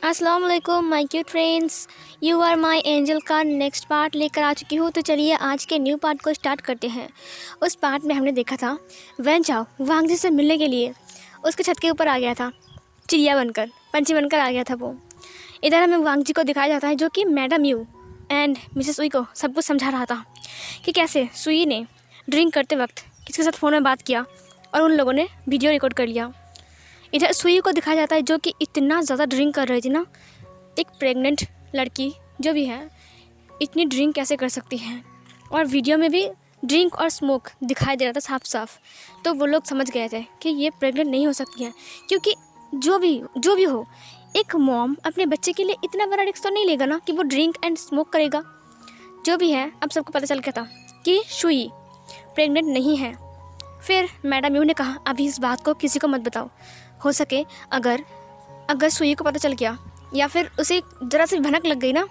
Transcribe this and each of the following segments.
अस्सलाम वालेकुम my cute friends, you are my angel का नेक्स्ट पार्ट लेकर आ चुकी हूँ। तो चलिए आज के न्यू पार्ट को स्टार्ट करते हैं। उस पार्ट में हमने देखा था वैन चाओ वांग जी से मिलने के लिए उसके छत के ऊपर आ गया था, चिड़िया बनकर, पंछी बनकर आ गया था वो। इधर हमें वांग जी को दिखाया जाता है जो कि मैडम यू एंड मिसेस सुई को सब कुछ समझा रहा था कि कैसे सुई ने ड्रिंक करते वक्त किसके साथ फ़ोन में बात किया और उन लोगों ने वीडियो रिकॉर्ड कर लिया। इधर सुई को दिखाया जाता है जो कि इतना ज़्यादा ड्रिंक कर रही थी ना। एक प्रेग्नेंट लड़की जो भी है इतनी ड्रिंक कैसे कर सकती है, और वीडियो में भी ड्रिंक और स्मोक दिखाई दे रहा था साफ साफ। तो वो लोग समझ गए थे कि ये प्रेग्नेंट नहीं हो सकती है, क्योंकि जो भी हो, एक मॉम अपने बच्चे के लिए इतना बड़ा रिस्क तो नहीं लेगा ना कि वो ड्रिंक एंड स्मोक करेगा। जो भी है अब सबको पता चल गया था कि सुई प्रेग्नेंट नहीं है। फिर मैडम यू ने कहा अभी इस बात को किसी को मत बताओ। हो सके अगर सुई को पता चल गया या फिर उसे ज़रा सी भनक लग गई ना,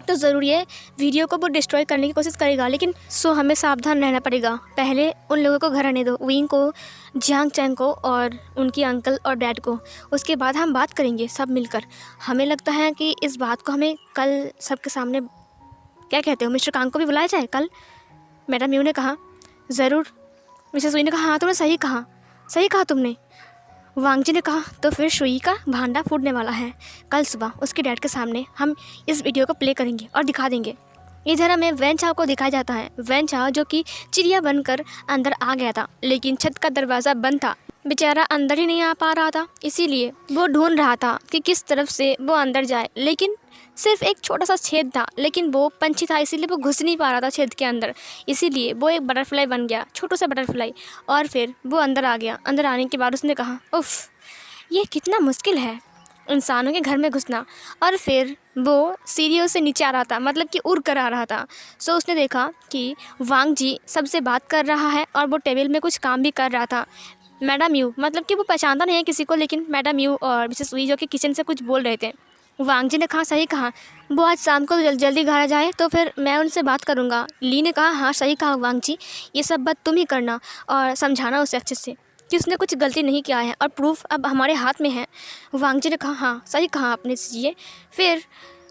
तो ज़रूर ये वीडियो को वो डिस्ट्रॉय करने की कोशिश करेगा। लेकिन हमें सावधान रहना पड़ेगा। पहले उन लोगों को घर आने दो, विंग को, जियांग चैंग को और उनकी अंकल और डैड को। उसके बाद हम बात करेंगे सब मिलकर। हमें लगता है कि इस बात को हमें कल सबके सामने, क्या कहते हो, मिस्टर कांग को भी बुलाया जाए कल। मैडम यू ने कहा ज़रूर। मिसेस सुई ने कहा हाँ तुमने सही कहा तुमने। वांग जी ने कहा तो फिर सुई का भांडा फूटने वाला है। कल सुबह उसके डैड के सामने हम इस वीडियो को प्ले करेंगे और दिखा देंगे। इधर हमें वैन चाओ को दिखाया जाता है। वैन चाओ जो कि चिड़िया बनकर अंदर आ गया था, लेकिन छत का दरवाज़ा बंद था। बेचारा अंदर ही नहीं आ पा रहा था, इसीलिए वो ढूंढ रहा था कि किस तरफ से वो अंदर जाए। लेकिन सिर्फ एक छोटा सा छेद था, लेकिन वो पंछी था इसीलिए वो घुस नहीं पा रहा था छेद के अंदर। इसीलिए वो एक बटरफ्लाई बन गया, छोटा सा बटरफ्लाई, और फिर वो अंदर आ गया। अंदर आने के बाद उसने कहा उफ़, ये कितना मुश्किल है इंसानों के घर में घुसना। और फिर वो सीढ़ियों से नीचे आ रहा था, मतलब कि उड़ कर आ रहा था। सो उसने देखा कि वांग जी सबसे बात कर रहा है और वो टेबल में कुछ काम भी कर रहा था। मैडम यू, मतलब कि वो पहचानता नहीं है किसी को, लेकिन मैडम यू और मिसेस सुई जो कि किचन से कुछ बोल रहे थे। वांग जी ने कहा सही कहा, वो आज शाम को जल्दी घर आ जाए तो फिर मैं उनसे बात करूँगा। ली ने कहा हाँ सही कहा वांग जी, ये सब बात तुम ही करना और समझाना उसे अच्छे से कि उसने कुछ गलती नहीं किया है और प्रूफ अब हमारे हाथ में है। वांग जी ने कहा हाँ सही कहा आपने जी। फिर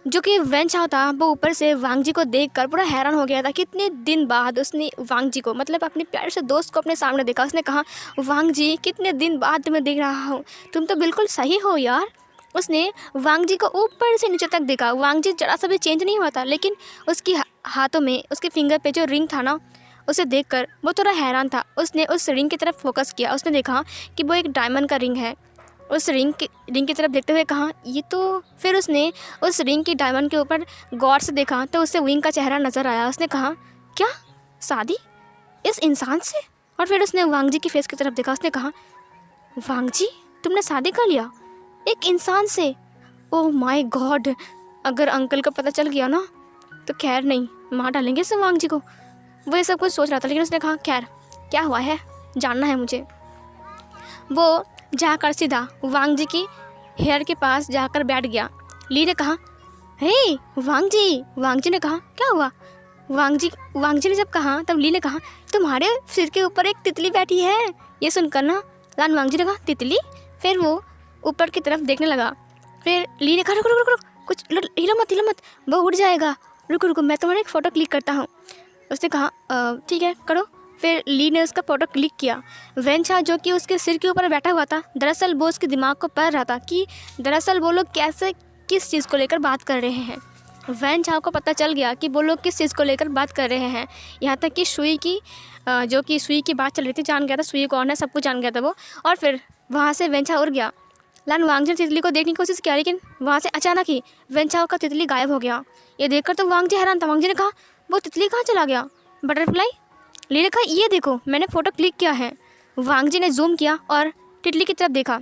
जो कि वैन चाओ था वो ऊपर से वांग जी को देखकर पूरा हैरान हो गया था। कितने दिन बाद उसने वांग जी को, मतलब अपने प्यारे से दोस्त को अपने सामने देखा। उसने कहा वांग जी कितने दिन बाद तुम्हें देख रहा हूँ, तुम तो बिल्कुल सही हो यार। उसने वांग जी को ऊपर से नीचे तक देखा। वांग जी जरा सा भी चेंज नहीं हुआ था, लेकिन उसकी हाथों में, उसके फिंगर पे जो रिंग था ना, उसे देखकर वो थोड़ा हैरान था। उसने उस रिंग की तरफ फोकस किया। उसने देखा कि वो एक डायमंड का रिंग है। उस रिंग की तरफ देखते हुए कहा ये तो, फिर उसने उस रिंग की डायमंड के ऊपर गौर से देखा तो उससे विंग का चेहरा नज़र आया। उसने कहा क्या शादी इस इंसान से? और फिर उसने वांग जी की फेस की तरफ देखा। उसने कहा वांग जी तुमने शादी कर लिया एक इंसान से? ओह माय गॉड, अगर अंकल को पता चल गया ना तो खैर नहीं, मार डालेंगे इसे वांग जी को। वो ये सब कुछ सोच रहा था, लेकिन उसने कहा खैर क्या हुआ है जानना है मुझे। वो जाकर सीधा वांग जी की हेयर के पास जाकर बैठ गया। ली ने कहा हे वांग जी ने कहा क्या हुआ? वांग जी ने जब कहा तब ली ने कहा तुम्हारे सिर के ऊपर एक तितली बैठी है। ये सुनकर ना लान वांग जी ने कहा तितली? फिर वो ऊपर की तरफ देखने लगा। फिर ली ने कहा रुको रुको रुको, कुछ हिलो मत, वो उड़ जाएगा, रुको मैं तुम्हारा एक फ़ोटो क्लिक करता हूँ। उसने कहा ठीक है करो। फिर ली ने उसका फ़ोटो क्लिक किया। वैन चाओ जो कि उसके सिर के ऊपर बैठा हुआ था, दरअसल वो उसके दिमाग को पढ़ रहा था कि दरअसल वो लोग कैसे किस चीज़ को लेकर बात कर रहे हैं। वैन चाओ को पता चल गया कि वो लोग किस चीज़ को लेकर बात कर रहे हैं। यहाँ तक कि सुई की, जो कि सुई की बात चल रही थी, जान गया था सुई कौन है, सब कुछ जान गया था वो। और फिर वहाँ से वैन चाओ उड़ गया। लान वांग जी ने तितली को देखने की कोशिश किया, लेकिन वहाँ से अचानक ही वैन चाओ का तितली गायब हो गया। ये देखकर तो वांग जी हैरान था। वांग जी ने कहा वो तितली कहाँ चला गया? बटरफ्लाई? ली ने कहा ये देखो मैंने फ़ोटो क्लिक किया है। वांग जी ने जूम किया और तितली की तरफ देखा।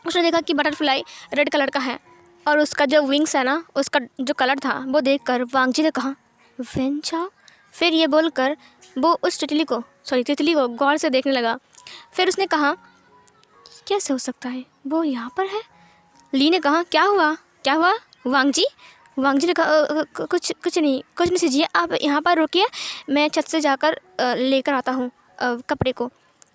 उसने देखा कि बटरफ्लाई रेड कलर का है और उसका जो विंग्स है ना, उसका जो कलर था वो देखकर वांग जी ने कहा वैन चाओ। फिर ये बोलकर वो उस तितली को गौर से देखने लगा। फिर उसने कहा कैसे हो सकता है वो यहाँ पर है? ली ने कहा क्या हुआ वांग जी ने कहा कुछ नहीं सीजिए, आप यहाँ पर रुकिए, मैं छत से जाकर लेकर आता हूँ कपड़े को।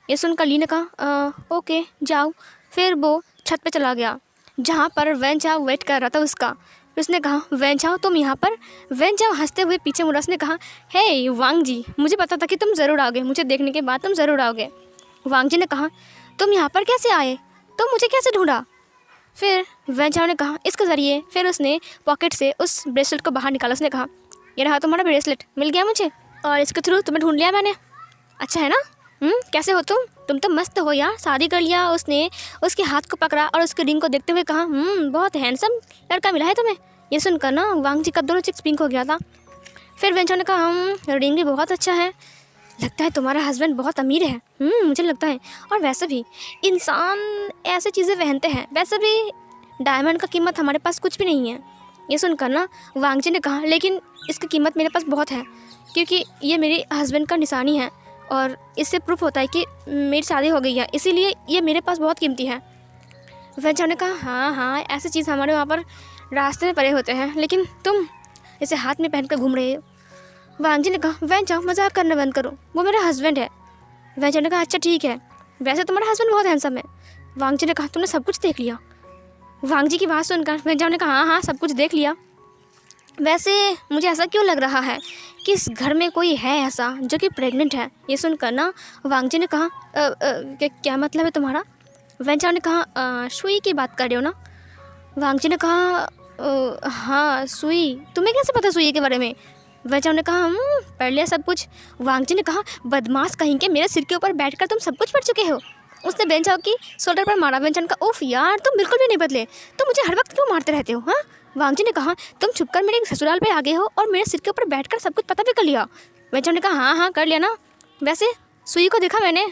ये सुनकर ली ने कहा ओके जाओ। फिर वो छत पे चला गया। जहाँ पर वैन चाओ वेट कर रहा था उसका। फिर उसने कहा वैन चाओ तुम यहाँ पर। वैन चाओ हंसते हुए पीछे मुड़ा, उसने कहा हे वांग जी, मुझे पता था कि तुम ज़रूर आओगे, मुझे देखने के बाद तुम ज़रूर आओगे। वांग जी ने कहा तुम यहाँ पर कैसे आए, तुम मुझे कैसे ढूंढा। फिर वैन चाओ ने कहा इसके ज़रिए। फिर उसने पॉकेट से उस ब्रेसलेट को बाहर निकाला। उसने कहा ये रहा तुम्हारा ब्रेसलेट, मिल गया मुझे और इसके थ्रू तुम्हें ढूंढ लिया मैंने। अच्छा है ना? कैसे हो तुम तो मस्त हो यार, शादी कर लिया। उसने उसके हाथ को पकड़ा और उसके रिंग को देखते हुए कहा बहुत हैंडसम लड़का मिला है तुम्हें। ये सुनकर ना वांग जी का दोनों चिक्स पिंक हो गया था। फिर वेंचर ने कहा रिंग भी बहुत अच्छा है, लगता है तुम्हारा हस्बैंड बहुत अमीर है। मुझे लगता है, और वैसे भी इंसान ऐसी चीज़ें पहनते हैं, वैसे भी डायमंड का कीमत हमारे पास कुछ भी नहीं है। ये सुनकर ना वांग जी ने कहा लेकिन इसकी कीमत मेरे पास बहुत है, क्योंकि ये मेरे हस्बैंड का निशानी है और इससे प्रूफ होता है कि मेरी शादी हो गई है, इसीलिए ये मेरे पास बहुत कीमती है। वेंचर ने कहा हाँ ऐसी चीज़ हमारे वहाँ पर रास्ते में पड़े होते हैं, लेकिन तुम इसे हाथ में पहन कर घूम रहे हो। वांग जी ने कहा वेंचर मजाक करना बंद करो, वो मेरा हस्बैंड है। वेंचर ने कहा अच्छा ठीक है, वैसे तुम्हारा हस्बैंड बहुत हैंडसम है। वांग जी ने कहा तुमने सब कुछ देख लिया। वांग जी की बात सुनकर वेंचर ने कहा हाँ सब कुछ देख लिया। वैसे मुझे ऐसा क्यों लग रहा है कि इस घर में कोई है ऐसा जो कि प्रेग्नेंट है। ये सुनकर ना वांग जी ने कहा क्या मतलब है तुम्हारा। वेंचर ने कहा सुई की बात कर रहे हो ना। वांग जी ने कहा हाँ सुई, तुम्हें कैसे पता सुई के बारे में। वेंचर ने कहा पढ़ लिया सब कुछ। वांग जी ने कहा बदमाश कहीं के, मेरे सिर के ऊपर बैठकर तुम सब कुछ पढ़ चुके हो। उसने वेंचर की शोल्डर पर मारा। वेंचर ने कहा उफ यार तुम बिल्कुल भी नहीं बदले, तुम मुझे हर वक्त क्यों मारते रहते हो। हाँ वांग जी ने कहा तुम छुपकर मेरे ससुराल पे आ गए हो और मेरे सिर के ऊपर बैठकर सब कुछ पता भी कर लिया। वेंचर ने कहा हाँ कर लिया ना, वैसे सुई को देखा मैंने,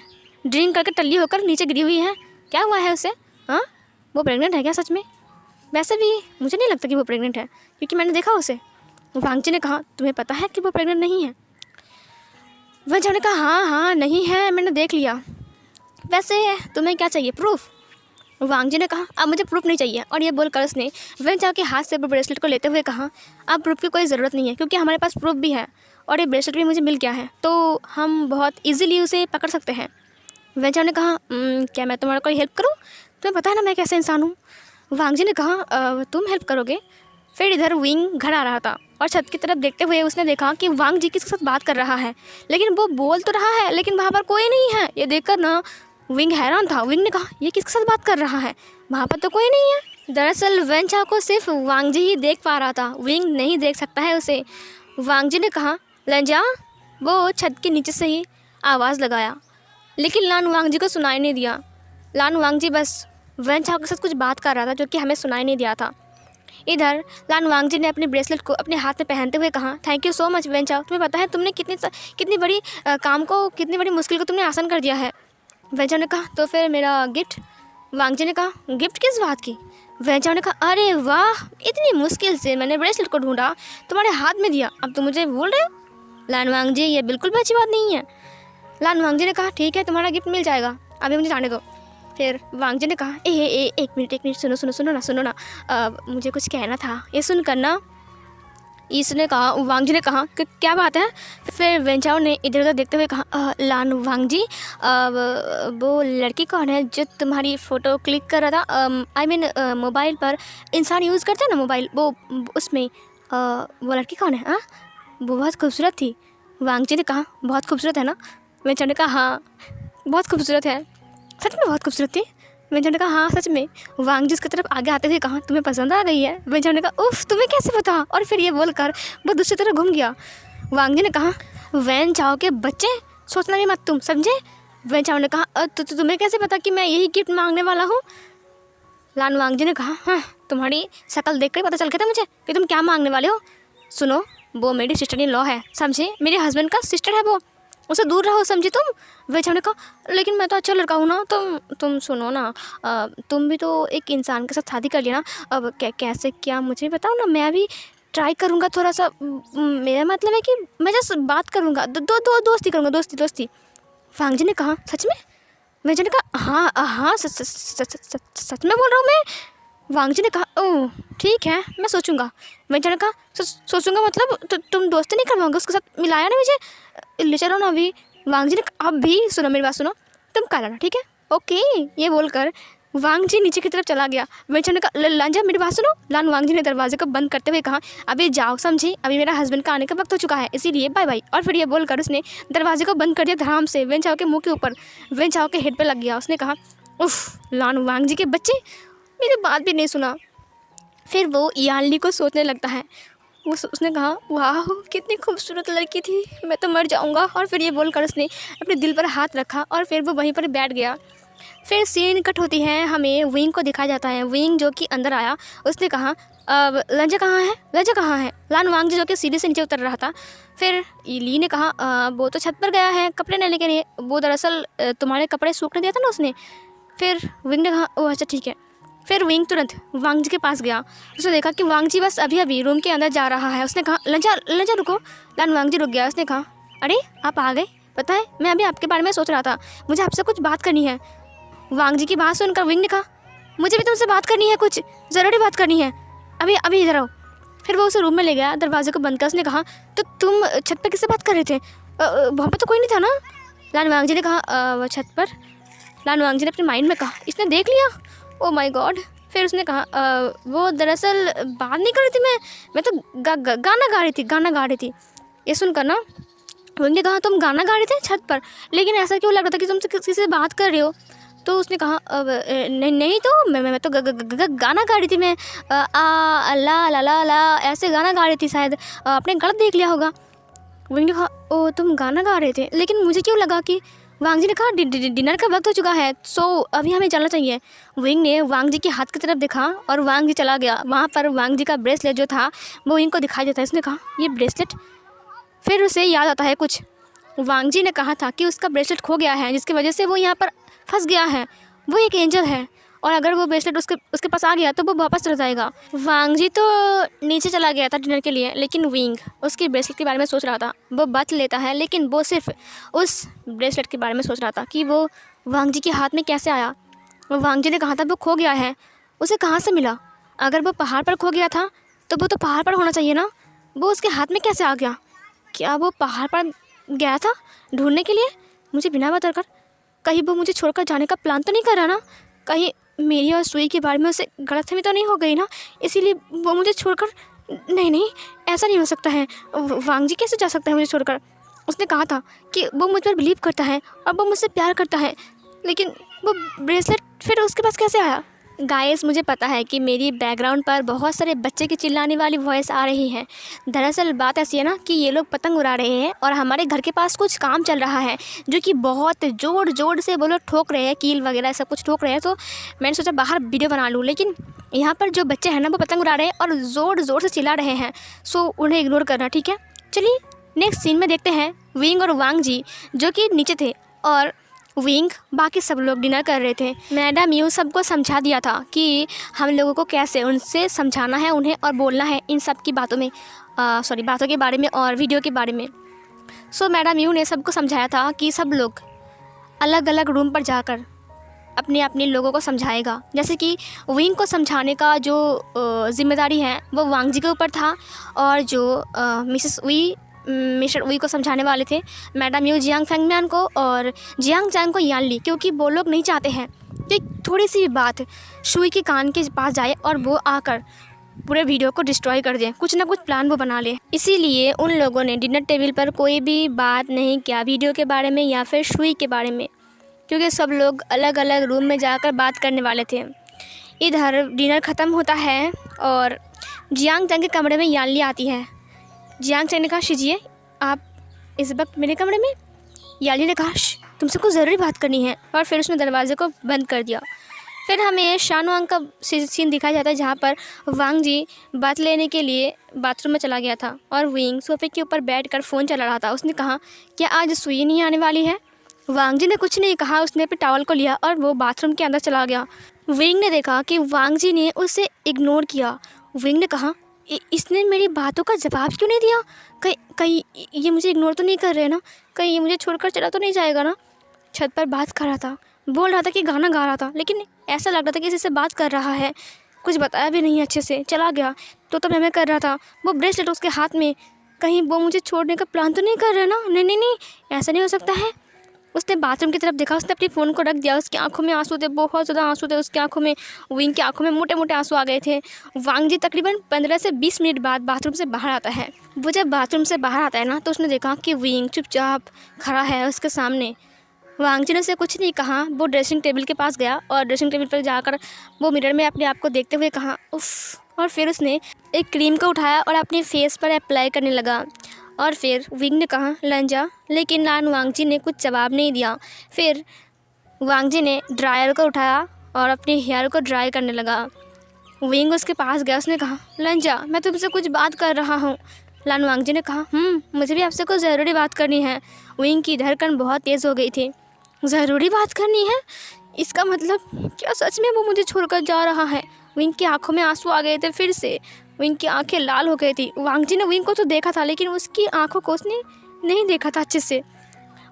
ड्रिंक करके टल्ली होकर नीचे गिरी हुई है, क्या हुआ है उसे। हाँ वो प्रेग्नेंट है क्या सच में। वैसे भी मुझे नहीं लगता कि वो प्रेग्नेंट है, क्योंकि मैंने देखा उसे। वांग जी ने कहा तुम्हें पता है कि वो प्रेग्नेंट नहीं है। वेंचर ने कहा हाँ नहीं है, मैंने देख लिया। वैसे तुम्हें क्या चाहिए, प्रूफ। वांग जी ने कहा अब मुझे प्रूफ नहीं चाहिए, और ये बोलकर उसने वेंचर के हाथ से ब्रेसलेट को लेते हुए कहा अब प्रूफ की कोई ज़रूरत नहीं है, क्योंकि हमारे पास प्रूफ भी है और ये ब्रेसलेट भी मुझे मिल गया है, तो हम बहुत ईजीली उसे पकड़ सकते हैं। वेंचर ने कहा क्या मैं तुम्हारा कोई हेल्प करूँ, तुम्हें पता है ना मैं कैसे इंसान हूँ। वांग जी ने कहा तुम हेल्प करोगे। फिर इधर विंग घर आ रहा था और छत की तरफ देखते हुए उसने देखा कि वांग जी किसके साथ बात कर रहा है, लेकिन वो बोल तो रहा है लेकिन वहाँ पर कोई नहीं है। ये देखकर ना विंग हैरान था। विंग ने कहा ये किसके साथ बात कर रहा है, वहाँ पर तो कोई नहीं है। दरअसल वेंचर को सिर्फ वांग जी ही देख पा रहा था, विंग नहीं देख सकता है उसे। वांग जी ने कहा लंजा, वो छत के नीचे से ही आवाज़ लगाया, लेकिन लान वांग जी को सुनाई नहीं दिया। लान वांग जी बस वेंचर के साथ कुछ बात कर रहा था जो कि हमें सुनाई नहीं दिया था। इधर लान वांग जी ने अपने ब्रेसलेट को अपने हाथ में पहनते हुए कहा thank you so much venture, तुम्हें पता है तुमने कितनी बड़ी काम को, कितनी बड़ी मुश्किल को तुमने आसान कर दिया है। वेंचर ने कहा तो फिर मेरा गिफ्ट। वांग जी ने कहा गिफ्ट किस बात की। वेंचर ने कहा अरे वाह, इतनी मुश्किल से मैंने ब्रेसलेट को ढूंढा, तुम्हारे हाथ में दिया, अब तुम मुझे भूल रहे हो। लान वांग जी ये बिल्कुल भी अच्छी बात नहीं है। लान वांग जी ने कहा ठीक है तुम्हारा गिफ्ट मिल जाएगा, अभी मुझे जाने दो। फिर वांग जी ने कहा एक मिनट सुनो ना मुझे कुछ कहना था। ये सुनकर ना इसने कहा, वांग जी ने कहा कि क्या बात है। फिर वेंचर ने इधर उधर देखते हुए कहा लान वांग जी वो लड़की कौन है जो तुम्हारी फ़ोटो क्लिक कर रहा था, आई मीन मोबाइल पर इंसान यूज़ करता है ना मोबाइल, वो उसमें वो लड़की कौन है। हाँ वो बहुत खूबसूरत थी। वांग जी ने कहा बहुत खूबसूरत है ना। वेंचर ने कहा हाँ बहुत खूबसूरत है, सच में बहुत खूबसूरत थी। वेंचर ने कहा हाँ सच में। वांग जी उसकी तरफ आगे आते हुए कहा तुम्हें पसंद आ गई है। वेंचर ने कहा उफ तुम्हें कैसे पता, और फिर ये बोलकर वो दूसरी तरफ घूम गया। वांग जी ने कहा वैन चाओ के बच्चे, सोचना भी मत तुम, समझे। वेंचर ने कहा तो तुम्हें कैसे पता कि मैं यही गिफ्ट मांगने वाला हूँ। लान वांग जी ने कहा हाँ तुम्हारी शक्ल देख कर पता चल गया था मुझे कि तुम क्या मांगने वाले हो। सुनो वो मेरी सिस्टर इन लॉ है, समझे, मेरे हस्बैंड का सिस्टर है, वो उसे दूर रहो, समझी तुम। वेंचर ने कहा लेकिन मैं तो अच्छा लड़का हूँ ना। तुम सुनो ना, तुम भी तो एक इंसान के साथ शादी कर लिया ना, अब कैसे क्या मुझे बताओ ना, मैं भी ट्राई करूँगा थोड़ा सा, मेरा मतलब है कि मैं जस्ट बात करूँगा, दोस्ती करूँगा, दोस्ती। वांग जी ने कहा सच में। वेंचर ने कहा हाँ सच में बोल रहा हूँ मैं। वांग जी ने कहा ओह ठीक है मैं सोचूंगा। वेंचर ने कहा सोचूंगा मतलब तुम दोस्ती नहीं करवाओगे उसके साथ, मिलाया ना मुझे, ले चलो ना अभी। वांग जी ने कहा अब भी सुनो मेरी बात सुनो, तुम कल आना ठीक है, ओके। ये बोलकर वांग जी नीचे की तरफ चला गया। वेंचाओ ने कहा लांजा मेरी बात सुनो। लान वांग जी ने दरवाजे को बंद करते हुए कहा अभी जाओ, समझी, अभी मेरा हस्बैंड का आने का वक्त हो चुका है, इसीलिए बाय बाय। और फिर ये बोलकर उसने दरवाजे को बंद कर दिया धड़ाम से। वेंचाओ के मुंह के ऊपर वेंचाओ के हेड पे लग गया। उसने कहा उफ, लान वांग जी के बच्चे, मेरी बात भी नहीं सुना। फिर वो यानली को सोचने लगता है। उसने कहा वाह कितनी खूबसूरत लड़की थी, मैं तो मर जाऊंगा। और फिर ये बोलकर उसने अपने दिल पर हाथ रखा और फिर वो वहीं पर बैठ गया। फिर सीन कट होती है, हमें विंग को दिखाया जाता है। विंग जो कि अंदर आया, उसने कहा लंजा कहाँ है, लंजा कहाँ है। लान वांग जो कि सीढ़ी से नीचे उतर रहा था। फिर ली ने कहा वो तो छत पर गया है कपड़े लेने के लिए, वो दरअसल तुम्हारे कपड़े सूखने दिया था ना उसने। फिर विंग ने कहा ओह अच्छा ठीक है। फिर विंग तुरंत वांग जी के पास गया। उसने देखा कि वांग जी बस अभी अभी रूम के अंदर जा रहा है। उसने कहा लंजा लंजा रुको। लान वांग जी रुक गया। उसने कहा अरे आप आ गए, पता है मैं अभी आपके बारे में सोच रहा था, मुझे आपसे कुछ बात करनी है। वांग जी की बात सुनकर विंग ने कहा मुझे भी तुमसे बात करनी है, कुछ ज़रूरी बात करनी है, अभी अभी इधर आओ। फिर वो उसे रूम में ले गया, दरवाजे को बंद कर। उसने कहा तो तुम छत पर किससे बात कर रहे थे, वहाँ पर तो कोई नहीं था ना। लान वांग जी ने कहा छत पर। लान वांग जी ने अपने माइंड में कहा इसने देख लिया, ओ माय गॉड। फिर उसने कहा वो दरअसल बात नहीं कर रही थी, मैं तो गाना गा रही थी, गाना गा रही थी। ये सुनकर ना विंग ने कहा तुम गाना गा रहे थे छत पर, लेकिन ऐसा क्यों लग रहा था कि तुमसे किसी से बात कर रहे हो। तो उसने कहा नहीं तो मैं तो गाना गा रही थी, मैं आ ला ला ला ला ऐसे गाना गा रही थी, शायद आपने गलत देख लिया होगा। विंग ने कहा ओ तुम गाना गा रहे थे, लेकिन मुझे क्यों लगा कि। वांग जी ने कहा डिनर का वक्त हो चुका है, सो अभी हमें चलना चाहिए। विंग ने वांग जी के हाथ की तरफ देखा और वांग जी चला गया। वहाँ पर वांग जी का ब्रेसलेट जो था वो विंग को दिखाई देता है। उसने कहा ये ब्रेसलेट। फिर उसे याद आता है कुछ, वांग जी ने कहा था कि उसका ब्रेसलेट खो गया है, जिसकी वजह से वो यहाँ पर फंस गया है। वो एक एंजल है और अगर वो ब्रेसलेट उसके पास आ गया तो वो वापस चला जाएगा। वांग जी तो नीचे चला गया था डिनर के लिए, लेकिन विंग उसके ब्रेसलेट के बारे में सोच रहा था। वो बच लेता है, लेकिन वो सिर्फ उस ब्रेसलेट के बारे में सोच रहा था कि वो वांग जी के हाथ में कैसे आया। वांग जी ने कहा था वो खो गया है, उसे कहाँ से मिला। अगर वो पहाड़ पर खो गया था तो वो तो पहाड़ पर होना चाहिए ना, वो उसके हाथ में कैसे आ गया। क्या वो पहाड़ पर गया था ढूंढने के लिए मुझे बिना बताकर। कहीं वो मुझे छोड़कर जाने का प्लान तो नहीं कर रहा ना, कहीं मेरी और सुई के बारे में उसे गलतफहमी तो नहीं हो गई ना, इसीलिए वो मुझे छोड़कर। नहीं ऐसा नहीं हो सकता है, वांग जी कैसे जा सकता है मुझे छोड़कर। उसने कहा था कि वो मुझ पर बिलीव करता है और वो मुझसे प्यार करता है, लेकिन वो ब्रेसलेट फिर उसके पास कैसे आया। गाइस मुझे पता है कि मेरी बैकग्राउंड पर बहुत सारे बच्चे की चिल्लाने वाली वॉइस आ रही है। दरअसल बात ऐसी है ना कि ये लोग पतंग उड़ा रहे हैं और हमारे घर के पास कुछ काम चल रहा है जो कि बहुत ज़ोर ज़ोर से वो लोग ठोक रहे हैं, कील वगैरह सब कुछ ठोक रहे हैं। तो मैंने सोचा बाहर वीडियो बना लूँ, लेकिन यहाँ पर जो बच्चे हैं ना वो पतंग उड़ा रहे हैं और ज़ोर ज़ोर से चिल्ला रहे हैं, सो उन्हें इग्नोर करना, ठीक है। चलिए नेक्स्ट सीन में देखते हैं। विंग और वांग जी जो कि नीचे थे और विंग बाकी सब लोग डिनर कर रहे थे। मैडम यू सबको समझा दिया था कि हम लोगों को कैसे उनसे समझाना है उन्हें और बोलना है इन सब की बातों में, बातों के बारे में और वीडियो के बारे में। सो मैडम यू ने सबको समझाया था कि सब लोग अलग अलग रूम पर जाकर अपने अपने लोगों को समझाएगा। जैसे कि विंग को समझाने का जो जिम्मेदारी है वो वांग जी के ऊपर था, और जो मिस्टर वी को समझाने वाले थे मैडम यू जियांग फेंगम्यान को और जियांग चांग को यानली, क्योंकि वो लोग नहीं चाहते हैं कि थोड़ी सी भी बात शुई के कान के पास जाए और वो आकर पूरे वीडियो को डिस्ट्रॉय कर दें, कुछ ना कुछ प्लान वो बना ले। इसीलिए उन लोगों ने डिनर टेबल पर कोई भी बात नहीं किया वीडियो के बारे में या फिर शुई के बारे में, क्योंकि सब लोग अलग अलग रूम में जाकर बात करने वाले थे। इधर डिनर ख़त्म होता है और जियांग चांग के कमरे में यानली आती है। जियांग चांग ने कहा शिजिए आप इस वक्त मेरे कमरे में। यानली ने कहा तुमसे कुछ ज़रूरी बात करनी है, और फिर उसने दरवाजे को बंद कर दिया। फिर हमें शान वांग का सीन दिखाया जाता है जहाँ पर वांग जी बात लेने के लिए बाथरूम में चला गया था और विंग सोफे के ऊपर बैठकर फ़ोन चला रहा था। उसने कहा क्या आज सुई नहीं आने वाली है। वांग जी ने कुछ नहीं कहा, उसने अपने टॉवल को लिया और वो बाथरूम के अंदर चला गया। विंग ने देखा कि वांग जी ने उसे इग्नोर किया। विंग ने कहा इसने मेरी बातों का जवाब क्यों नहीं दिया, कहीं ये मुझे इग्नोर तो नहीं कर रहे ना, कहीं ये मुझे छोड़कर चला तो नहीं जाएगा ना। छत पर बात कर रहा था, बोल रहा था कि गाना गा रहा था, लेकिन ऐसा लग रहा था कि किसी से बात कर रहा है, कुछ बताया भी नहीं अच्छे से, चला गया। तो मैं कर रहा था, वो ब्रेसलेट उसके हाथ में, कहीं वो मुझे छोड़ने का प्लान तो नहीं कर रहा ना। नहीं, ऐसा नहीं हो सकता है। उसने बाथरूम की तरफ देखा, उसने अपनी फ़ोन को रख दिया। उसकी आंखों में आंसू थे, बहुत ज़्यादा आंसू थे उसकी आंखों में। विंग की आंखों में मोटे मोटे आंसू आ गए थे। वांग जी तकरीबन 15 से 20 मिनट बाद बाथरूम से बाहर आता है। वो जब बाथरूम से बाहर आता है ना, तो उसने देखा कि विंग चुपचाप खड़ा है उसके सामने। वांग जी ने उसे कुछ नहीं कहा। वो ड्रेसिंग टेबल के पास गया और ड्रेसिंग टेबल पर जाकर वो मिरर में अपने आप को देखते हुए कहा उफ़। और फिर उसने एक क्रीम को उठाया और अपने फेस पर अप्लाई करने लगा। और फिर विंग ने कहा लंजा, लेकिन लान वांग जी ने कुछ जवाब नहीं दिया। फिर वांग जी ने ड्रायर को उठाया और अपने हेयर को ड्राई करने लगा। विंग उसके पास गया, उसने कहा लंजा, मैं तुमसे कुछ बात कर रहा हूँ। लान वांग जी ने कहा मुझे भी आपसे कुछ ज़रूरी बात करनी है। विंग की धड़कन बहुत तेज़ हो गई थी। ज़रूरी बात करनी है? इसका मतलब क्या सच में वो मुझे छोड़कर जा रहा है? विंग की आंखों में आंसू आ गए थे फिर से। विंग की आंखें लाल हो गई थी। वांग जी ने विंग को तो देखा था, लेकिन उसकी आंखों को उसने नहीं देखा था अच्छे से।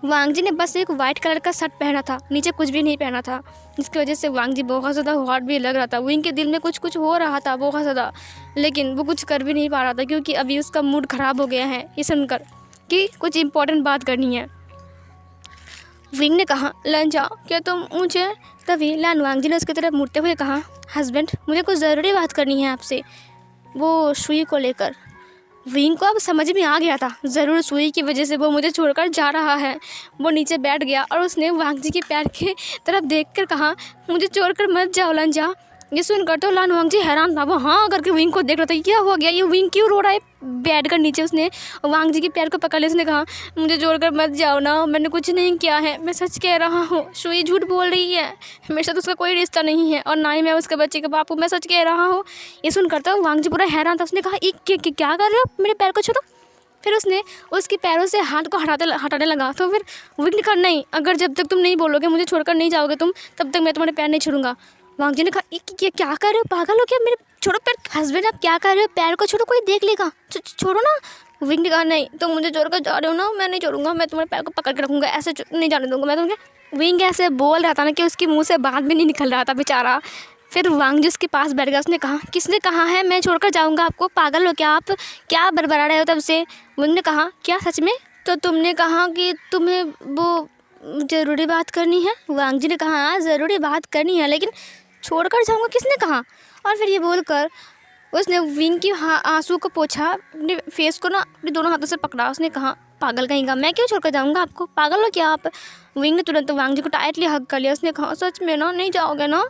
वांग जी ने बस एक वाइट कलर का शर्ट पहना था, नीचे कुछ भी नहीं पहना था, जिसकी वजह से वांग जी बहुत ज़्यादा हॉट भी लग रहा था। विंग के दिल में कुछ कुछ हो रहा था बहुत ज़्यादा, लेकिन वो कुछ कर भी नहीं पा रहा था, क्योंकि अभी उसका मूड ख़राब हो गया है ये सुनकर कि कुछ इम्पोर्टेंट बात करनी है। विंग ने कहा लंजा, क्या तुम मुझे? तभी लान वांग जी ने उसकी तरफ मुड़ते हुए कहा हस्बैंड, मुझे कुछ ज़रूरी बात करनी है आपसे, वो सुई को लेकर। विंग को अब समझ में आ गया था, ज़रूर सुई की वजह से वो मुझे छोड़कर जा रहा है। वो नीचे बैठ गया और उसने वांग जी के पैर की तरफ देखकर कहा मुझे छोड़कर मत जाओ लंजा। ये सुनकर तो लान वांग जी हैरान था। वो हाँ करके विंग को देख रहा था, क्या हो गया, ये विंग क्यों रो रहा है? बैठ कर नीचे उसने वांग जी के पैर को पकड़ लिया। उसने कहा मुझे छोड़कर मत जाओ ना, मैंने कुछ नहीं किया है, मैं सच कह रहा हूँ। सुई झूठ बोल रही है, मेरे साथ उसका कोई रिश्ता नहीं है और ना ही मैं उसके बच्चे का बाप हूँ, मैं सच कह रहा हूँ। ये सुनकर तो वांग जी पूरा हैरान था। उसने कहा क्या कर रहे हो, मेरे पैर को छोड़ो। फिर उसने उसके पैरों से हाथ को हटाने लगा। तो फिर विंग ने कहा नहीं, अगर जब तक तुम नहीं बोलोगे, मुझे छोड़कर नहीं जाओगे तुम, तब तक मैं तुम्हारे पैर नहीं छोड़ूंगा। वांग जी ने कहा क्या कर रहे हो, पागल हो क्या? मेरे छोड़ो पैर। हस्बैंड आप क्या कर रहे हो, पैर को छोड़ो, कोई देख लेगा, छोड़ो ना। विंग ने कहा नहीं, तुम मुझे छोड़कर जा रहे हो ना, मैं नहीं छोड़ूंगा, मैं तुम्हारे पैर को पकड़ के रखूंगा, ऐसे नहीं जाने दूंगा मैं तुम्हें। विंग ऐसे बोल रहा था ना कि उसके मुँह से बात भी नहीं निकल रहा था बेचारा। फिर वांग जी उसके पास बैठ गया। उसने कहा किसने कहा है मैं छोड़कर जाऊँगा आपको, पागल हो क्या आप, क्या बड़बड़ा रहे हो तब से? विंग ने कहा क्या सच में? तो तुमने कहा कि तुम्हें वो ज़रूरी बात करनी है। वांग जी ने कहा हाँ ज़रूरी बात करनी है, लेकिन छोड़कर जाऊँगा किसने कहा? और फिर ये बोलकर उसने विंग की आंसू को पोंछा, अपने फेस को ना अपने दोनों हाथों से पकड़ा। उसने कहा पागल कहीं का, मैं क्यों छोड़कर जाऊँगा आपको, पागल हो क्या आप? विंग ने तुरंत वांग जी को टाइटली हग कर लिया। उसने कहा सच में ना, नहीं जाओगे ना?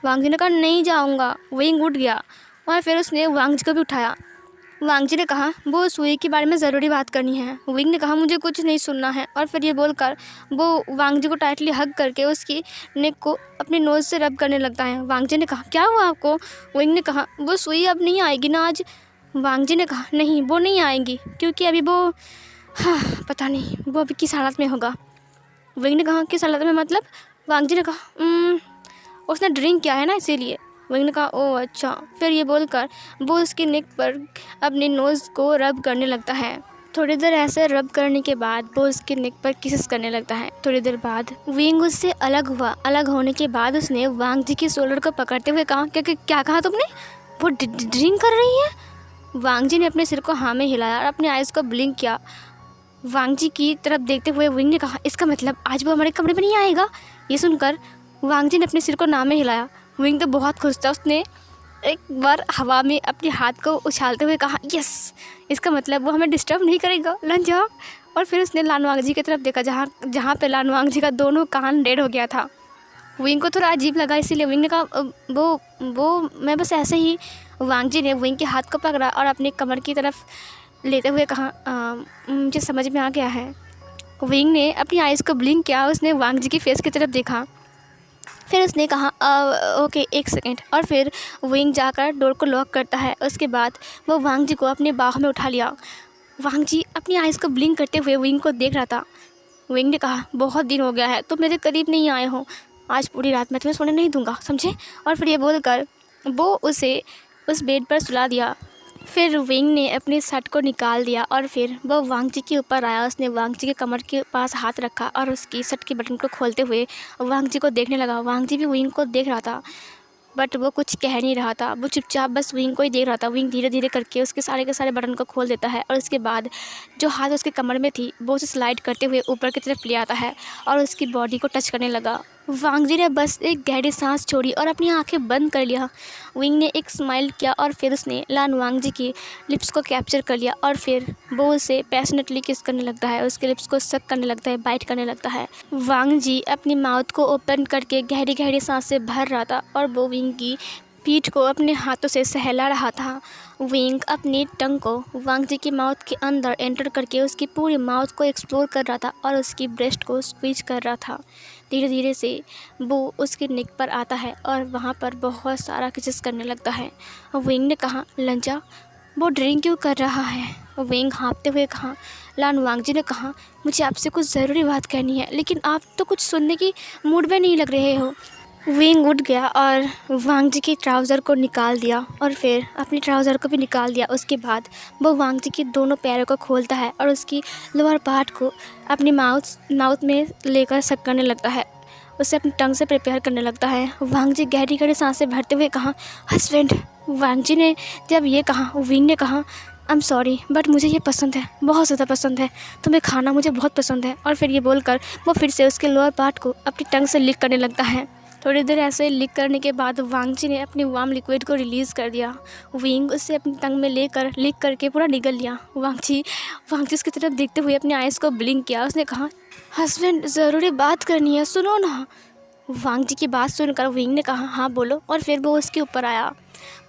वांग जी ने कहा नहीं जाऊँगा। विंग उठ गया और फिर उसने वांग जी को भी उठाया। वांग जी ने कहा वो सुई के बारे में ज़रूरी बात करनी है। विंग ने कहा मुझे कुछ नहीं सुनना है। और फिर ये बोलकर वो वांग जी को टाइटली हग करके उसकी नेक को अपने नोज़ से रब करने लगता है। वांग जी ने कहा क्या हुआ आपको? विंग ने कहा वो सुई अब नहीं आएगी ना आज? वांग जी ने कहा नहीं, वो नहीं आएगी, क्योंकि अभी वो पता नहीं वो अभी किस हालत में होगा। विंग ने कहा किस हालत में मतलब? वांग जी ने कहा उसने ड्रिंक किया है ना, इसीलिए। विंग ने कहा ओह अच्छा। फिर ये बोलकर वो उसकी नेक पर अपने नोज़ को रब करने लगता है। थोड़ी देर ऐसे रब करने के बाद वो उसकी नेक पर किसेस करने लगता है। थोड़ी देर बाद विंग उससे अलग हुआ। अलग होने के बाद उसने वांग जी की शोल्डर को पकड़ते हुए कहा क्या कहा तुमने? वो ड्रिंक कर रही है? वांग जी ने अपने सिर को हाँ में हिलाया और अपने आइज़ को ब्लिंक किया। वांग जी की तरफ देखते हुए विंग ने कहा इसका मतलब आज वो हमारे कमरे में नहीं आएगा? ये सुनकर वांग जी ने अपने सिर को ना में हिलाया। विंग तो बहुत खुश था। उसने एक बार हवा में अपने हाथ को उछालते हुए कहा यस, इसका मतलब वो हमें डिस्टर्ब नहीं करेगा लंजा। और फिर उसने लान वांग जी की तरफ देखा, जहाँ पे लान वांग जी का दोनों कान रेड हो गया था। विंग को थोड़ा अजीब लगा, इसीलिए विंग ने कहा वो मैं बस ऐसे ही। वांग जी ने विंग के हाथ को पकड़ा और अपने कमर की तरफ लेते हुए कहा मुझे समझ में आ गया है। विंग ने अपनी आइज़ को ब्लिंक किया। उसने वांग जी की फेस की तरफ देखा। फिर उसने कहा ओके एक सेकेंड। और फिर विंग जाकर डोर को लॉक करता है। उसके बाद वो वांग जी को अपने बाहों में उठा लिया। वांग जी अपनी आइज़ को ब्लिंक करते हुए विंग को देख रहा था। विंग ने कहा बहुत दिन हो गया है तुम मेरे करीब नहीं आए हो, आज पूरी रात मैं तुम्हें सोने नहीं दूंगा, समझे? और फिर ये बोलकर वो उसे उस बेड पर सुला दिया। फिर विंग ने अपने शर्ट को निकाल दिया और फिर वो वांग जी के ऊपर आया। उसने वांग जी के कमर के पास हाथ रखा और उसकी शर्ट के बटन को खोलते हुए वांग जी को देखने लगा। वांग जी भी विंग को देख रहा था। बट वो कुछ कह नहीं रहा था। वो चुपचाप बस विंग को ही देख रहा था। विंग धीरे धीरे करके उसके सारे के सारे बटन को खोल देता है और उसके बाद जो हाथ उसके कमर में थी वो उसे स्लाइड करते हुए ऊपर की तरफ ले आता है और उसकी बॉडी को टच करने लगा। वांग जी ने बस एक गहरी सांस छोड़ी और अपनी आंखें बंद कर लिया। विंग ने एक स्माइल किया और फिर उसने लान वांग जी की लिप्स को कैप्चर कर लिया और फिर वो उसे पैशनेटली किस करने लगता है, उसके लिप्स को सक करने लगता है, बाइट करने लगता है। वांग जी अपनी माउथ को ओपन करके गहरी गहरी सांस से भर रहा था और वो विंग की पीठ को अपने हाथों से सहला रहा था। विंग अपनी टंग को वांग जी की माउथ के अंदर एंटर करके उसकी पूरी माउथ को एक्सप्लोर कर रहा था और उसकी ब्रेस्ट को स्क्वीज कर रहा था। धीरे धीरे से वो उसके नेक पर आता है और वहाँ पर बहुत सारा किसेस करने लगता है। विंग ने कहा, लंजा वो ड्रिंक क्यों कर रहा है? विंग हाँफते हुए कहा। लान वांग जी ने कहा, मुझे आपसे कुछ ज़रूरी बात कहनी है, लेकिन आप तो कुछ सुनने की मूड में नहीं लग रहे हो। विंग उठ गया और वांग जी की ट्राउज़र को निकाल दिया और फिर अपनी ट्राउज़र को भी निकाल दिया। उसके बाद वो वांग जी के दोनों पैरों को खोलता है और उसकी लोअर पार्ट को अपनी माउथ में लेकर सक करने लगता है। उसे अपनी टंग से प्रिपेयर करने लगता है। वांग जी गहरी गहरी सांसें भरते हुए कहा, हस्बैंड। वांग जी ने जब ये कहा, विंग ने कहा, आई एम सॉरी बट मुझे ये पसंद है, बहुत ज़्यादा पसंद है, तुम्हें खाना मुझे बहुत पसंद है। और फिर ये बोलकर वो फिर से उसके लोअर पार्ट को अपनी टंग से लिक करने लगता है। थोड़ी देर ऐसे लिक करने के बाद वांग जी ने अपनी वार्म लिक्विड को रिलीज़ कर दिया। विंग उसे अपनी टंग में लेकर लिक करके पूरा निगल लिया। वांग जी उसकी तरफ देखते हुए अपने आइज़ को ब्लिंक किया। उसने कहा, हस्बैंड ज़रूरी बात करनी है, सुनो ना। वांग जी की बात सुनकर विंग ने कहा, हाँ बोलो। और फिर वो उसके ऊपर आया।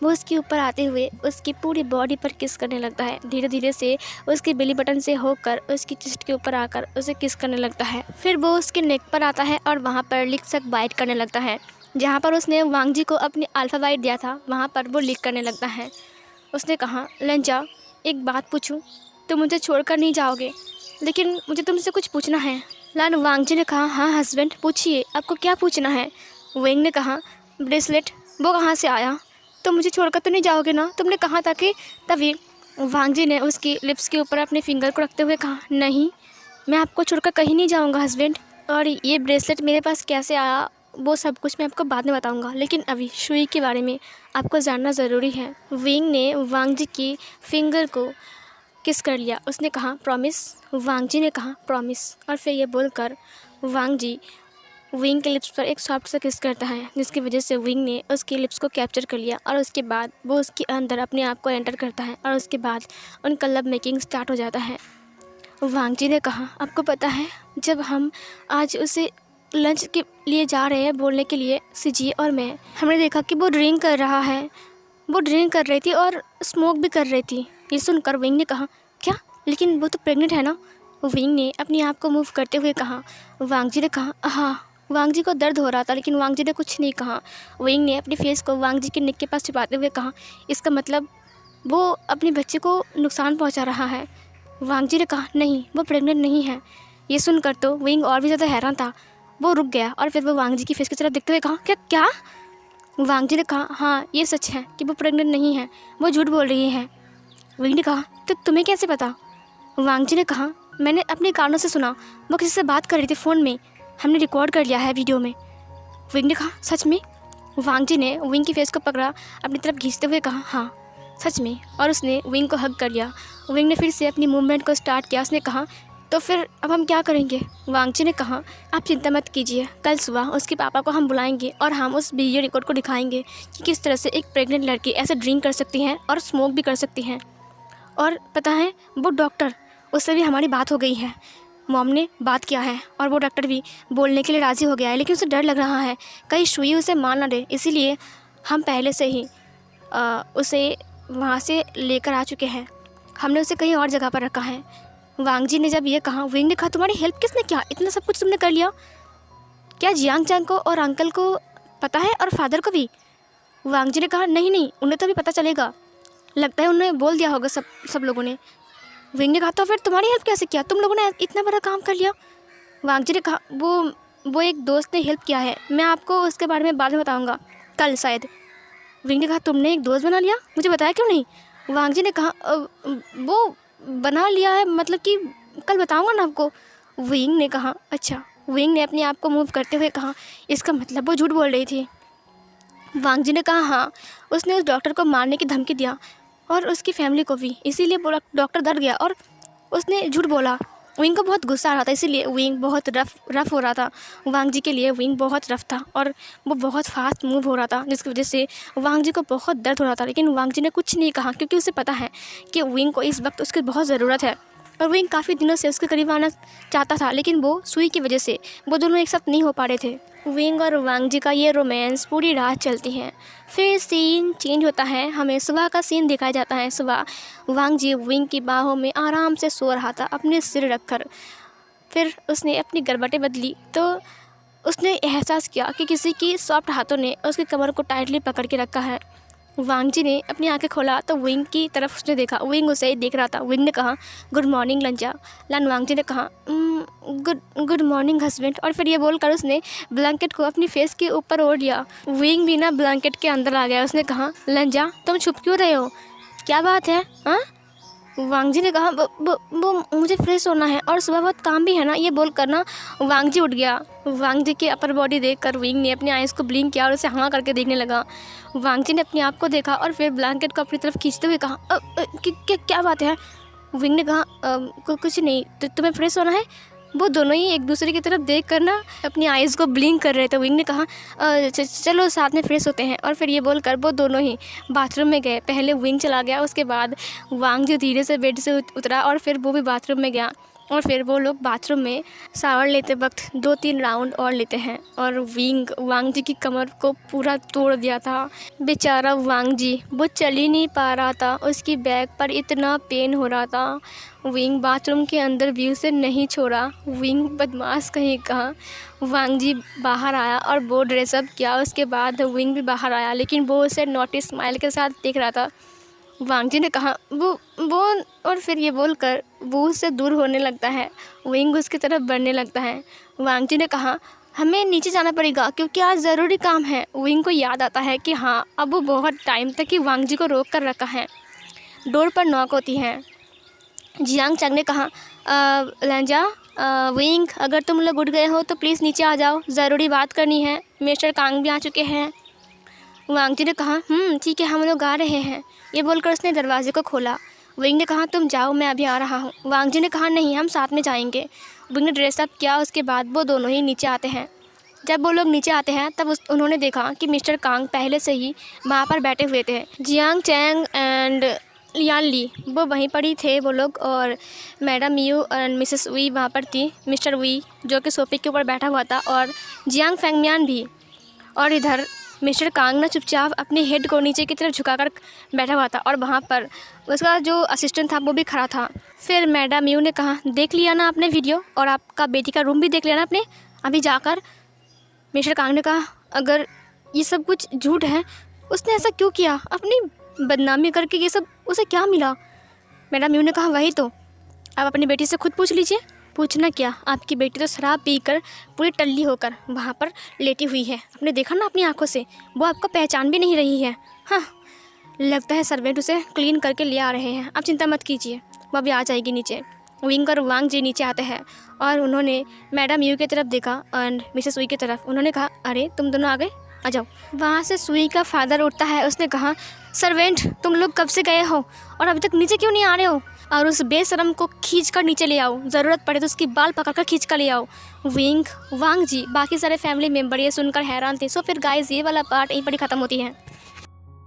वो उसके ऊपर आते हुए उसकी पूरी बॉडी पर किस करने लगता है। धीरे धीरे से उसके बेली बटन से होकर उसकी चेस्ट के ऊपर आकर उसे किस करने लगता है। फिर वो उसके नेक पर आता है और वहाँ पर लिक सक बाइट करने लगता है। जहाँ पर उसने वांग जी को अपनी अल्फ़ा बाइट दिया था वहाँ पर वो लिक करने लगता है। उसने कहा, लंजा एक बात पूछूं, तुम मुझे छोड़कर नहीं जाओगे, लेकिन मुझे तुमसे कुछ पूछना है। लान वांग जी ने कहा, हाँ हस्बैंड पूछिए, आपको क्या पूछना है। विंग ने कहा, ब्रेसलेट वो कहाँ से आया? तुम मुझे छोड़कर तो नहीं जाओगे ना? तुमने कहा था कि तभी वांग जी ने उसकी लिप्स के ऊपर अपने फिंगर को रखते हुए कहा, नहीं मैं आपको छोड़कर कहीं नहीं जाऊँगा हस्बैंड। और ये ब्रेसलेट मेरे पास कैसे आया वो सब कुछ मैं आपको बाद में बताऊंगा, लेकिन अभी शुई के बारे में आपको जानना ज़रूरी है। विंग ने वांग जी की फिंगर को किस कर लिया। उसने कहा, प्रॉमिस। वांग जी ने कहा, प्रॉमिस। और फिर ये बोलकर वांग जी विंग के लिप्स पर एक सॉफ्ट सा किस करता है, जिसकी वजह से विंग ने उसकी लिप्स को कैप्चर कर लिया और उसके बाद वो उसके अंदर अपने आप को एंटर करता है और उसके बाद उनका लव मेकिंग स्टार्ट हो जाता है। वांग जी ने कहा, आपको पता है जब हम आज उसे लंच के लिए जा रहे हैं बोलने के लिए, सिजी और मैं, हमने देखा कि वो ड्रिंक कर रहा है। वो ड्रिंक कर रही थी और स्मोक भी कर रही थी। ये सुनकर विंग ने कहा, क्या? लेकिन वो तो प्रेग्नेंट है ना? विंग ने अपने आप को मूव करते हुए कहा। वांग जी ने कहा, हाँ। वांग जी को दर्द हो रहा था लेकिन वांग जी ने कुछ नहीं कहा। विंग ने अपनी फेस को वांग जी के नेक के पास छिपाते हुए कहा, इसका मतलब वो अपने बच्चे को नुकसान पहुंचा रहा है। वांग जी ने कहा, नहीं वो प्रेग्नेंट नहीं है। ये सुनकर तो विंग और भी ज़्यादा हैरान था। वो रुक गया और फिर वो वांग जी की फेस की तरफ देखते हुए कहा, क्या क्या? वांग जी ने कहा, हाँ ये सच है कि वो प्रेग्नेंट नहीं है, वो झूठ बोल रही है। विंग ने कहा, तो तुम्हें कैसे पता? वांग जी ने कहा, मैंने अपने कानों से सुना, वो किसी से बात कर रही थी फ़ोन में, हमने रिकॉर्ड कर लिया है वीडियो में। विंग ने कहा, सच में? वांग जी ने विंग की फेस को पकड़ा, अपनी तरफ खींचते हुए कहा, हाँ सच में। और उसने विंग को हग कर लिया। विंग ने फिर से अपनी मूवमेंट को स्टार्ट किया। उसने कहा, तो फिर अब हम क्या करेंगे? वांग जी ने कहा, आप चिंता मत कीजिए, कल सुबह उसके पापा को हम बुलाएंगे और हम उस वीडियो रिकॉर्ड को दिखाएंगे कि किस तरह से एक प्रेग्नेंट लड़की ऐसे ड्रिंक कर सकती हैं और स्मोक भी कर सकती हैं। और पता है वो डॉक्टर, उससे भी हमारी बात हो गई है, मॉम ने बात किया है और वो डॉक्टर भी बोलने के लिए राज़ी हो गया है, लेकिन उसे डर लग रहा है कहीं शुई उसे मान ना दे, इसीलिए हम पहले से ही उसे वहाँ से लेकर आ चुके हैं। हमने उसे कहीं और जगह पर रखा है। वांग जी ने जब ये कहा, विंग ने कहा, तुम्हारी हेल्प किसने किया? इतना सब कुछ तुमने कर लिया? क्या जियांग चैंग को और अंकल को पता है और फादर को भी? वांग जी ने कहा, नहीं नहीं उन्हें तो भी पता चलेगा, लगता है उन्हें बोल दिया होगा सब लोगों ने। विंग ने कहा, तो फिर तुम्हारी हेल्प कैसे किया? तुम लोगों ने इतना बड़ा काम कर लिया। वांग जी ने कहा, वो एक दोस्त ने हेल्प किया है, मैं आपको उसके बारे में बाद में बताऊँगा, कल शायद। विंग ने कहा, तुमने एक दोस्त बना लिया, मुझे बताया क्यों नहीं? वांग जी ने कहा, वो बना लिया है, मतलब कि कल बताऊंगा ना आपको। विंग ने कहा, अच्छा। विंग ने अपने आप को मूव करते हुए कहा, इसका मतलब वो झूठ बोल रही थी। वांग जी ने कहा हाँ, उसने उस डॉक्टर को मारने की धमकी दिया और उसकी फैमिली को भी, इसीलिए बोला डॉक्टर डर गया और उसने झूठ बोला। विंग को बहुत गुस्सा आ रहा था, इसीलिए विंग बहुत रफ हो रहा था। वांग जी के लिए विंग बहुत रफ था और वो बहुत फास्ट मूव हो रहा था, जिसकी वजह से वांग जी को बहुत दर्द हो रहा था। लेकिन वांग जी ने कुछ नहीं कहा क्योंकि उसे पता है कि विंग को इस वक्त उसकी बहुत ज़रूरत है और विंग काफ़ी दिनों से उसके करीब आना चाहता था, लेकिन वो सुई की वजह से वो दोनों एक साथ नहीं हो पा रहे थे। विंग और वांग जी का ये रोमांस पूरी रात चलती है। फिर सीन चेंज होता है, हमें सुबह का सीन दिखाया जाता है। सुबह वांग जी विंग की बाहों में आराम से सो रहा था, अपने सिर रखकर। फिर उसने अपनी गरबटें बदली तो उसने एहसास किया कि किसी की सॉफ्ट हाथों ने उसकी कमर को टाइटली पकड़ के रखा है। वांग जी ने अपनी आंखें खोला तो विंग की तरफ उसने देखा। विंग उसे ही देख रहा था। विंग ने कहा गुड मॉर्निंग लंजा। वांग जी ने कहा गुड मॉर्निंग हस्बैंड, और फिर ये बोलकर उसने ब्लैंकेट को अपनी फेस के ऊपर ओढ़ लिया। विंग भी ना ब्लैंकेट के अंदर आ गया। उसने कहा लंजा तुम छुप क्यों रहे हो, क्या बात है? हाँ, वांग जी ने कहा वो मुझे फ्रेश होना है और सुबह बहुत काम भी है ना। ये बोलकर ना वांग जी उठ गया। वांग जी की अपर बॉडी देखकर विंग ने अपनी आइज़ को ब्लिंक किया और उसे हाँ करके देखने लगा। वांग जी ने अपने आप को देखा और फिर ब्लैंकेट को अपनी तरफ खींचते हुए कहा क्या बात है? विंग ने कहा कुछ नहीं, तुम्हें फ्रेश होना है। वो दोनों ही एक दूसरे की तरफ देख कर ना अपनी आइज़ को ब्लिंक कर रहे थे। विंग ने कहा चलो साथ में फ्रेश होते हैं, और फिर ये बोलकर वो दोनों ही बाथरूम में गए। पहले विंग चला गया, उसके बाद वांग जी धीरे से बेड से उतरा और फिर वो भी बाथरूम में गया। और फिर वो लोग बाथरूम में शावर लेते वक्त 2-3 राउंड और लेते हैं और वांग जी की कमर को पूरा तोड़ दिया था। बेचारा वांग जी वो चल ही नहीं पा रहा था, उसकी बैक पर इतना पेन हो रहा था। विंग बाथरूम के अंदर भी उसे नहीं छोड़ा। विंग बदमाश कहीं का। वांग जी बाहर आया और वो ड्रेसअप किया। उसके बाद विंग भी बाहर आया, लेकिन वो उसे नॉटी स्माइल के साथ देख रहा था। वांग जी ने कहा वो और फिर ये बोलकर वो उससे दूर होने लगता है। विंग उसकी तरफ बढ़ने लगता है। वांग जी ने कहा हमें नीचे जाना पड़ेगा क्योंकि आज ज़रूरी काम है। विंग को याद आता है कि हाँ, अब वो बहुत टाइम तक ही वांग जी को रोक कर रखा है। डोर पर नॉक होती है। जियांग चंग ने कहा लंजा विंग, अगर तुम लोग उठ गए हो तो प्लीज़ नीचे आ जाओ, ज़रूरी बात करनी है। मिस्टर कांग भी आ चुके हैं। वांग जी ने कहा ठीक है, हम लोग आ रहे हैं। ये बोलकर उसने दरवाजे को खोला। विंग ने कहा तुम जाओ, मैं अभी आ रहा हूँ। वांग जी ने कहा नहीं, हम साथ में जाएंगे। विंग ने ड्रेसअप किया। उसके बाद वो दोनों ही नीचे आते हैं। जब वो लोग नीचे आते हैं तब उन्होंने देखा कि मिस्टर कांग पहले से ही वहाँ पर बैठे हुए थे। Jiang Chang and Lian Li वो वहीं पर ही थे वो लोग, और madam Yu and Mrs Wei वहाँ पर थी। मिस्टर वी जो कि सोफे के ऊपर बैठा हुआ था, और जियांग फेंगमियान भी। और इधर मिस्टर कांग ना चुपचाप अपने हेड को नीचे की तरफ झुकाकर बैठा हुआ था, और वहाँ पर उसका जो असिस्टेंट था वो भी खड़ा था। फिर मैडम यू ने कहा देख लिया ना आपने वीडियो, और आपका बेटी का रूम भी देख लिया ना आपने अभी जाकर। मिस्टर कांग ने कहा अगर ये सब कुछ झूठ है, उसने ऐसा क्यों किया, अपनी बदनामी करके ये सब उसे क्या मिला? मैडम यू ने कहा वही तो, आप अपनी बेटी से खुद पूछ लीजिए। पूछना क्या, आपकी बेटी तो शराब पीकर पूरी टल्ली होकर वहाँ पर लेटी हुई है। आपने देखा ना अपनी आंखों से, वो आपको पहचान भी नहीं रही है। हाँ, लगता है सर्वेंट उसे क्लीन करके ले आ रहे हैं। आप चिंता मत कीजिए, वो अभी आ जाएगी नीचे। विंग और वांग जी नीचे आते हैं और उन्होंने मैडम यू की तरफ देखा एंड मिसेस वी की तरफ। उन्होंने कहा अरे तुम दोनों आ गए, आ जाओ। वहाँ से सुई का फादर उठता है। उसने कहा सर्वेंट तुम लोग कब से गए हो और अभी तक नीचे क्यों नहीं आ रहे हो? और उस बेशरम को खींच कर नीचे ले आओ, ज़रूरत पड़े तो उसकी बाल पकड़कर खींच कर ले आओ। विंग, वांग जी, बाकी सारे फैमिली मेम्बर ये सुनकर हैरान थे। सो फिर गाइस ये वाला पार्ट यहीं पर ही ख़त्म होती है।